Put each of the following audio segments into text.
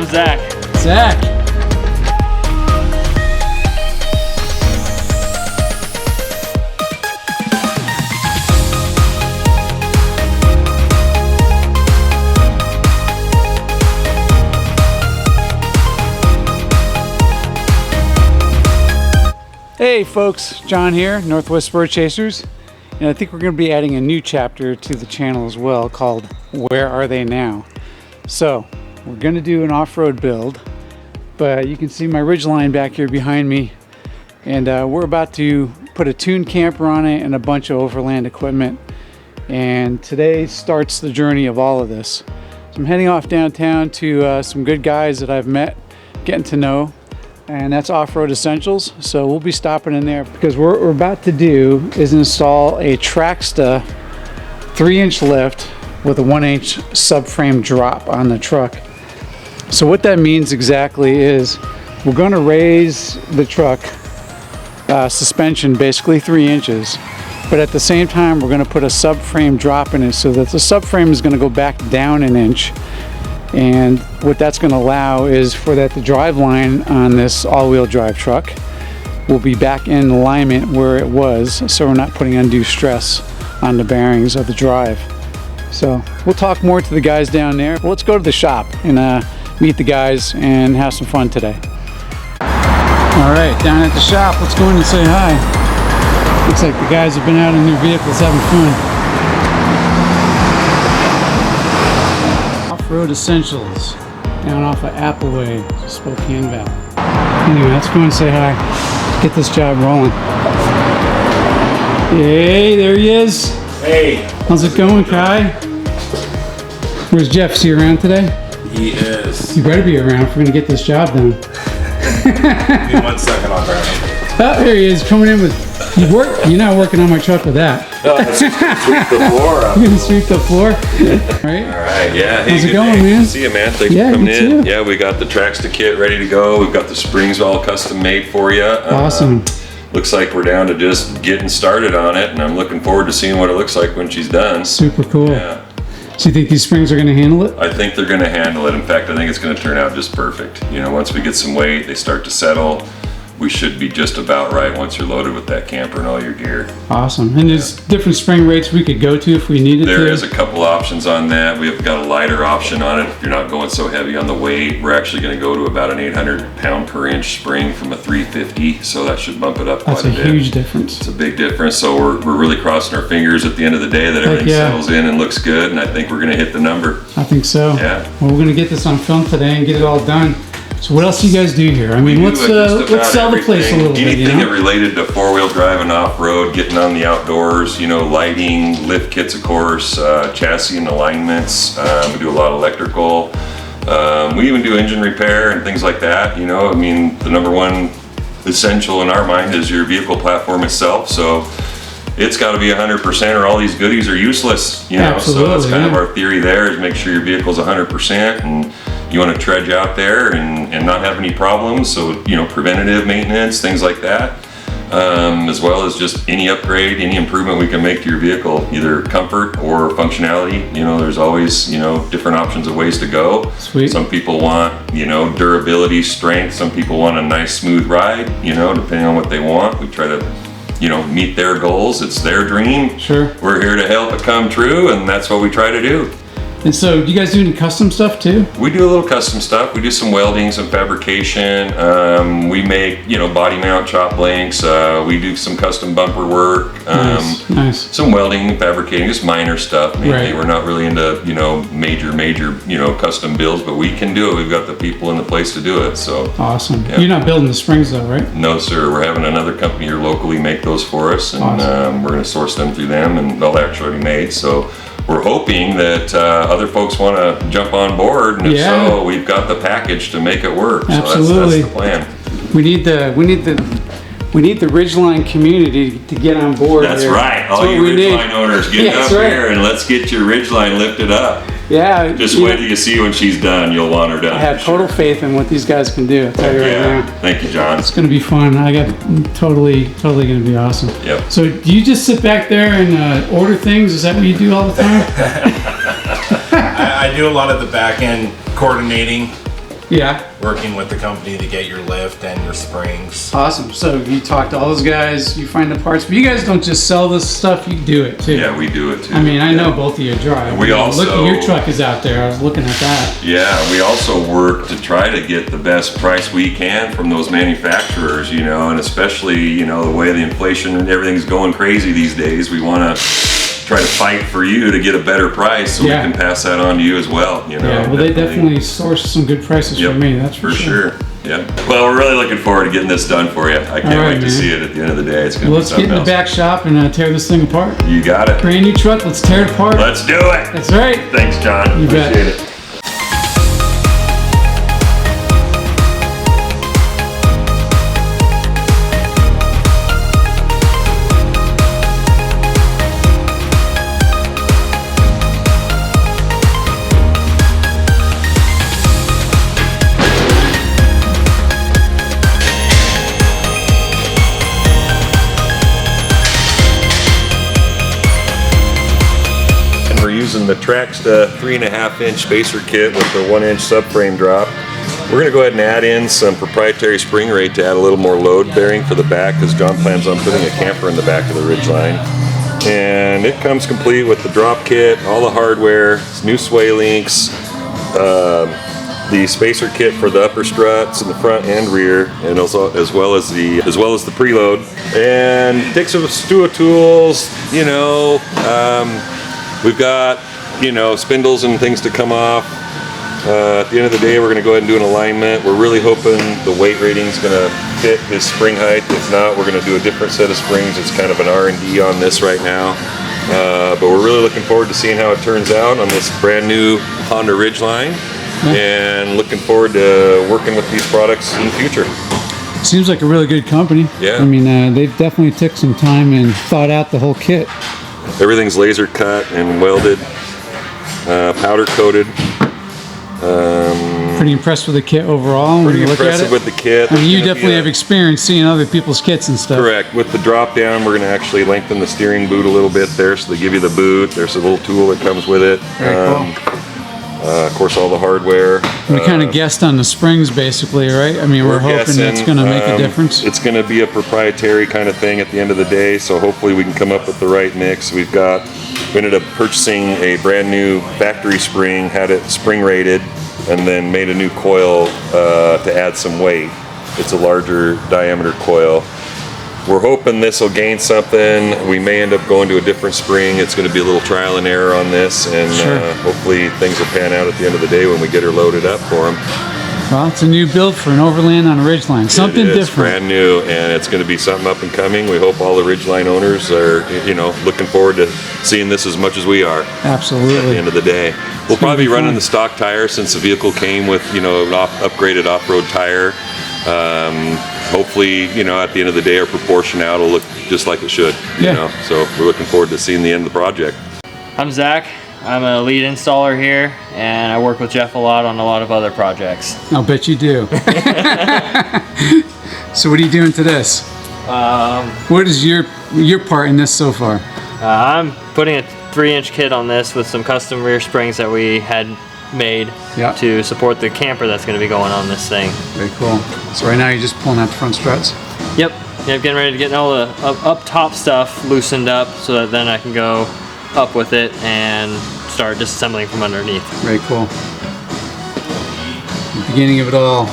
I'm Zach. Zach. Hey folks, John here, Northwest Spur Chasers, and I think we're going to be adding a new chapter to the channel as well called Where Are They Now? So we're going to do an off-road build, but you can see my Ridgeline back here behind me, and we're about to put a tuned camper on it and a bunch of overland equipment, and today starts the journey of all of this. So I'm heading off downtown to some good guys that I've met, getting to know, and that's Off-Road Essentials. So we'll be stopping in there because what we're about to do is install a Traxta 3-inch lift with a 1-inch subframe drop on the truck. So what that means exactly is we're going to raise the truck suspension basically 3 inches, but at the same time we're going to put a subframe drop in it so that the subframe is going to go back down 1 inch. And what that's going to allow is for that the drive line on this all-wheel drive truck will be back in alignment where it was, so we're not putting undue stress on the bearings of the drive. So we'll talk more to the guys down there. Well, let's go to the shop and meet the guys and have some fun today. All right, down at the shop, let's go in and say hi. Looks like the guys have been out in their vehicles having fun. Off-Road Essentials, down off of Appleway, Spokane Valley. Anyway, let's go and say hi. Let's get this job rolling. Hey, there he is. Hey. How's it going, Kai? Where's Jeff? Is he around today? He is. You better be around if we're going to get this job done. Give me 1 second, I'll grab him. Oh, there he is, coming in with... You're not working on my truck with that. No, let's sweep the floor up. You're going to sweep the floor? Right? All right, yeah. Hey, how's it going, man? man? Good to see you, man. Thanks for coming in. Yeah, we got the Traxta kit ready to go. We've got the springs all custom made for you. Awesome. Looks like we're down to just getting started on it, and I'm looking forward to seeing what it looks like when she's done. Super cool. Yeah. So you think these springs are going to handle it? I think they're going to handle it. In fact, I think it's going to turn out just perfect. You know, once we get some weight, they start to settle. We should be just about right once you're loaded with that camper and all your gear. Awesome. And there's different spring rates we could go to if we needed to? There is a couple options on that. We've got a lighter option on it. If you're not going so heavy on the weight, we're actually going to go to about an 800 pound per inch spring from a 350. So that should bump it up quite a bit. That's a huge difference. It's a big difference. So we're really crossing our fingers at the end of the day that everything settles in and looks good. And I think we're going to hit the number. I think so. Yeah. Well, we're going to get this on film today and get it all done. So what else do you guys do here? I mean, let's sell the place a little bit. Anything that related to four-wheel drive and off-road, getting on the outdoors, you know, lighting, lift kits, of course, chassis and alignments. We do a lot of electrical. We even do engine repair and things like that. You know, I mean, the number one essential in our mind is your vehicle platform itself. So it's got to be 100% or all these goodies are useless. You know, absolutely, so that's kind of our theory there, is make sure your vehicle's 100% and you want to trudge out there and not have any problems. So, you know, preventative maintenance, things like that, as well as just any upgrade, any improvement we can make to your vehicle, either comfort or functionality. You know, there's always, you know, different options of ways to go. Sweet. Some people want, you know, durability, strength. Some people want a nice smooth ride, you know, depending on what they want. We try to, you know, meet their goals. It's their dream. Sure. We're here to help it come true, and that's what we try to do. And so, do you guys do any custom stuff too? We do a little custom stuff. We do some welding, some fabrication. We make, you know, body mount chop links. We do some custom bumper work. Nice. Some welding, fabricating, just minor stuff. Mainly. Right. We're not really into, you know, major, you know, custom builds, but we can do it. We've got the people in the place to do it. So awesome. Yeah. You're not building the springs though, right? No, sir. We're having another company here locally make those for us, and awesome. We're going to source them through them, and they'll actually already made. So we're hoping that other folks want to jump on board, and if so, we've got the package to make it work. Absolutely. So that's the plan. We need the Ridgeline community to get on board. That's right. All you Ridgeline owners, get up here and let's get your Ridgeline lifted up. Yeah. Just wait till you see when she's done. You'll want her done. I have total faith in what these guys can do. I'll tell you right now. Thank you, John. It's going to be fun. I got totally going to be awesome. Yep. So do you just sit back there and order things? Is that what you do all the time? I do a lot of the back end coordinating. Yeah. working with the company to get your lift and your springs. Awesome. So you talk to all those guys, you find the parts, but you guys don't just sell this stuff, you do it too. Yeah, we do it too. I mean, I know both of you drive. We also look at your truck is out there. I was looking at that. Yeah, we also work to try to get the best price we can from those manufacturers, you know, and especially, you know, the way the inflation and everything's going crazy these days, we want to try to fight for you to get a better price so we can pass that on to you as well, you know. Yeah, well, they definitely source some good prices for me, that's for sure. Yeah. Well, we're really looking forward to getting this done for you. I can't wait to see it at the end of the day. It's going to be something let's get in the back shop and tear this thing apart. You got it. Brand new truck, let's tear it apart. Let's do it. That's right. Thanks, John. You bet. Appreciate it. Using the Traxta 3.5-inch spacer kit with the 1-inch subframe drop. We're going to go ahead and add in some proprietary spring rate to add a little more load bearing for the back, because John plans on putting a camper in the back of the Ridgeline. And it comes complete with the drop kit, all the hardware, new sway links, the spacer kit for the upper struts in the front and rear, and also as well as the preload, and takes a slew of tools, you know. We've got, you know, spindles and things to come off. At the end of the day, we're going to go ahead and do an alignment. We're really hoping the weight rating is going to fit this spring height. If not, we're going to do a different set of springs. It's kind of an R&D on this right now. But we're really looking forward to seeing how it turns out on this brand new Honda Ridgeline, and looking forward to working with these products in the future. Seems like a really good company. Yeah. I mean, they've definitely took some time and thought out the whole kit. Everything's laser cut and welded, powder coated. Pretty impressed with the kit overall. Pretty impressive with the kit. I mean, you definitely have experience seeing other people's kits and stuff. Correct. With the drop down, we're going to actually lengthen the steering boot a little bit there, so they give you the boot. There's a little tool that comes with it. Very cool. Of course, all the hardware. We kind of guessed on the springs, basically, right? I mean, we're hoping that's going to make a difference. It's going to be a proprietary kind of thing at the end of the day, so hopefully we can come up with the right mix. We ended up purchasing a brand new factory spring, had it spring rated, and then made a new coil to add some weight. It's a larger diameter coil. We're hoping this will gain something. We may end up going to a different spring. It's going to be a little trial and error on this, and hopefully things will pan out at the end of the day when we get her loaded up for them. Well, it's a new build for an overland on a Ridgeline. Something different. It's brand new, and it's going to be something up and coming. We hope all the Ridgeline owners are, you know, looking forward to seeing this as much as we are. Absolutely. At the end of the day, we'll probably be running the stock tire since the vehicle came with, you know, an upgraded off-road tire. Hopefully, you know, at the end of the day, our proportion out will look just like it should. You know, so we're looking forward to seeing the end of the project. I'm Zach. I'm a lead installer here, and I work with Jeff a lot on a lot of other projects. I'll bet you do. So what are you doing to this? What is your part in this so far? I'm putting a 3-inch kit on this with some custom rear springs that we had made to support the camper that's going to be going on this thing. Very cool. So right now you're just pulling out the front struts? Yep, getting ready to get all the up top stuff loosened up so that then I can go up with it and start disassembling from underneath. Very cool. The beginning of it all.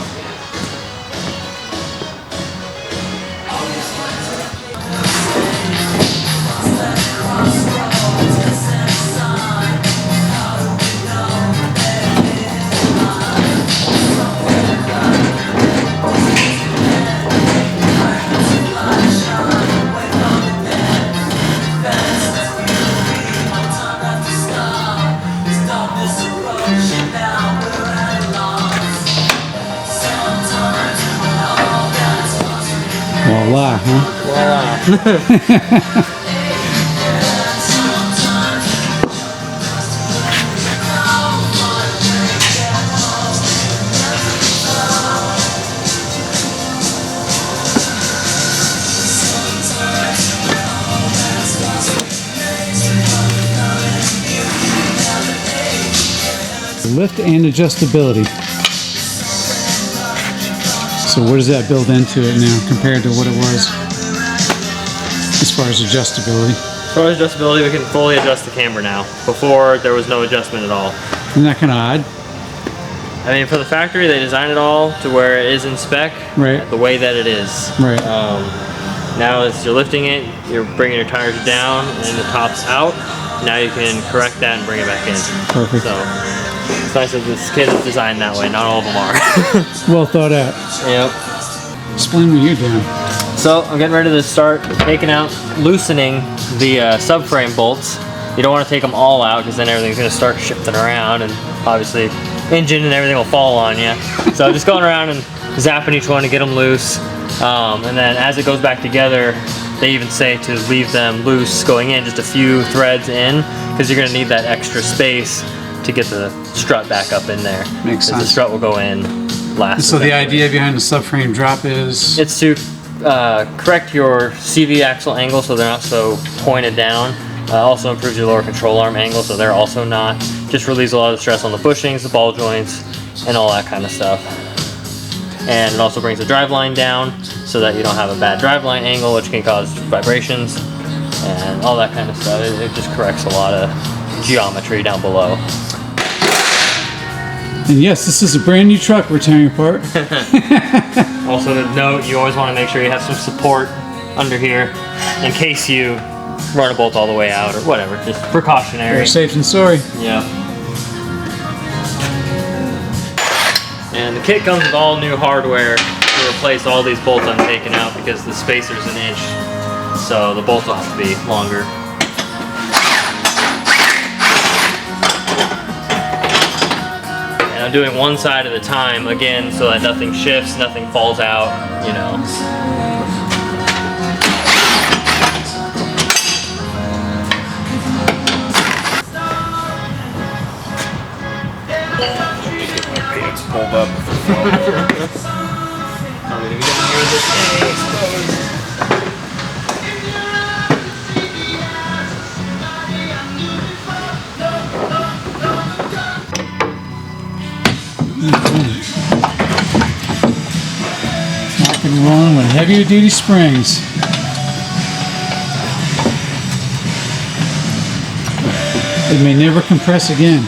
Voila, huh? Voila. Lift and adjustability. So what does that build into it now compared to what it was as far as adjustability? As far as adjustability, we can fully adjust the camber now. Before, there was no adjustment at all. Isn't that kind of odd? I mean, for the factory, they designed it all to where it is in spec, Right. the way that it is. Right. Now as you're lifting it, you're bringing your tires down and the top's out. Now you can correct that and bring it back in. Perfect. So it's nice that this kit is designed that way. Not all of them are. Well thought out. Yep. Explain what you're doing. So I'm getting ready to start taking out, loosening the subframe bolts. You don't want to take them all out because then everything's going to start shifting around and obviously engine and everything will fall on you. So just going around and zapping each one to get them loose. And then as it goes back together, they even say to leave them loose going in, just a few threads in, because you're going to need that extra space to get the strut back up in there. Makes sense. The strut will go in last. So the idea behind the subframe drop is? It's to correct your CV axle angle so they're not so pointed down. Also improves your lower control arm angle so they're also not. Just relieves a lot of stress on the bushings, the ball joints, and all that kind of stuff. And it also brings the driveline down so that you don't have a bad driveline angle, which can cause vibrations and all that kind of stuff. It just corrects a lot of geometry down below. And yes, this is a brand new truck we're tearing apart. Also to note, you always want to make sure you have some support under here in case you run a bolt all the way out or whatever, just precautionary. Better safe than sorry. Yeah. And the kit comes with all new hardware to replace all these bolts I'm taking out because the spacer's an inch, so the bolts will have to be longer. And I'm doing one side at a time again so that nothing shifts, nothing falls out, you know. Pulled up. Rock and rolling with heavier duty springs. It may never compress again.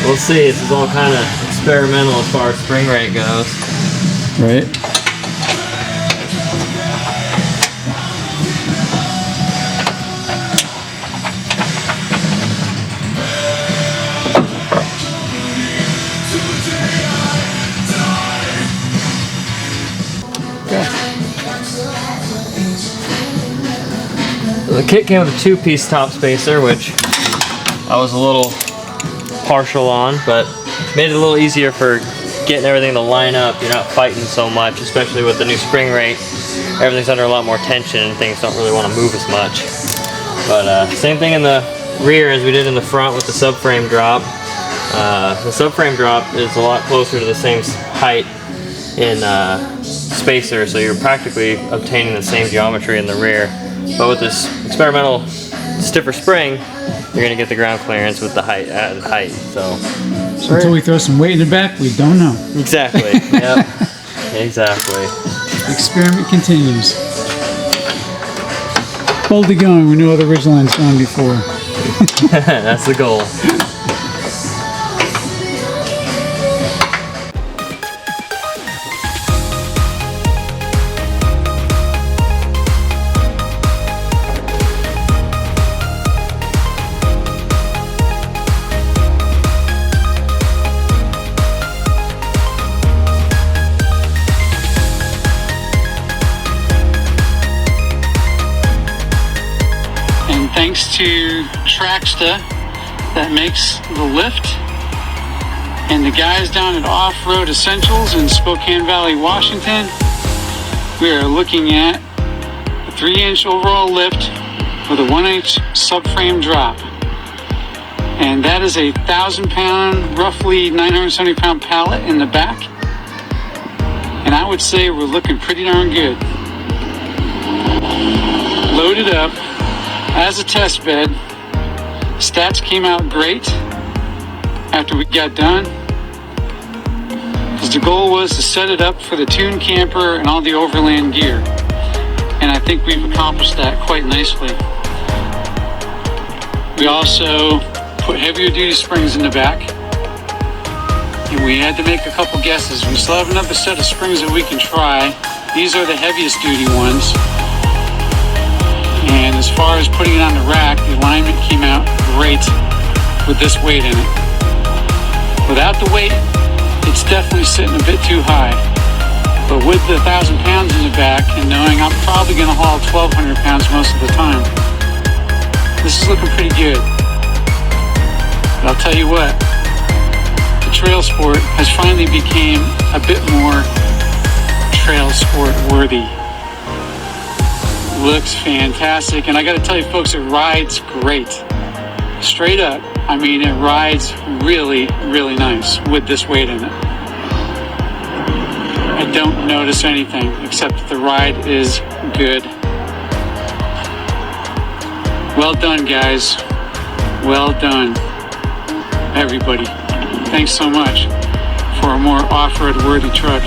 We'll see. This is all kind of experimental as far as spring rate goes. Right. So the kit came with a 2-piece top spacer, which I was a little partial on, but made it a little easier for getting everything to line up. You're not fighting so much, especially with the new spring rate. Everything's under a lot more tension and things don't really want to move as much. But same thing in the rear as we did in the front with the subframe drop. The subframe drop is a lot closer to the same height in spacer, so you're practically obtaining the same geometry in the rear. But with this experimental stiffer spring, you're going to get the ground clearance with the added height. So Until we throw some weight in the back, we don't know. exactly. Yep. Exactly. Experiment continues. Boldly going where no other Ridgeline's gone before. That's the goal. Thanks to Traxta that makes the lift, and the guys down at Off-Road Essentials in Spokane Valley, Washington, we are looking at a 3-inch overall lift with a 1-inch subframe drop. And that is a 1,000-pound, roughly 970-pound pallet in the back. And I would say we're looking pretty darn good. Loaded up as a test bed. Stats came out great after we got done. because the goal was to set it up for the Tune camper and all the overland gear. And I think we've accomplished that quite nicely. We also put heavier duty springs in the back. And we had to make a couple guesses. We still have another set of springs that we can try. These are the heaviest duty ones. And as far as putting it on the rack, the alignment came out great with this weight in it. Without the weight, it's definitely sitting a bit too high. But with the 1,000 pounds in the back and knowing I'm probably going to haul 1,200 pounds most of the time, this is looking pretty good. But I'll tell you what, the trail sport has finally became a bit more trail sport worthy. Looks fantastic, and I got to tell you folks, it rides great. Straight up, I mean, it rides really, really nice with this weight in it. I don't notice anything except that the ride is good. Well done, guys. Well done, everybody. Thanks so much for a more off-road worthy truck.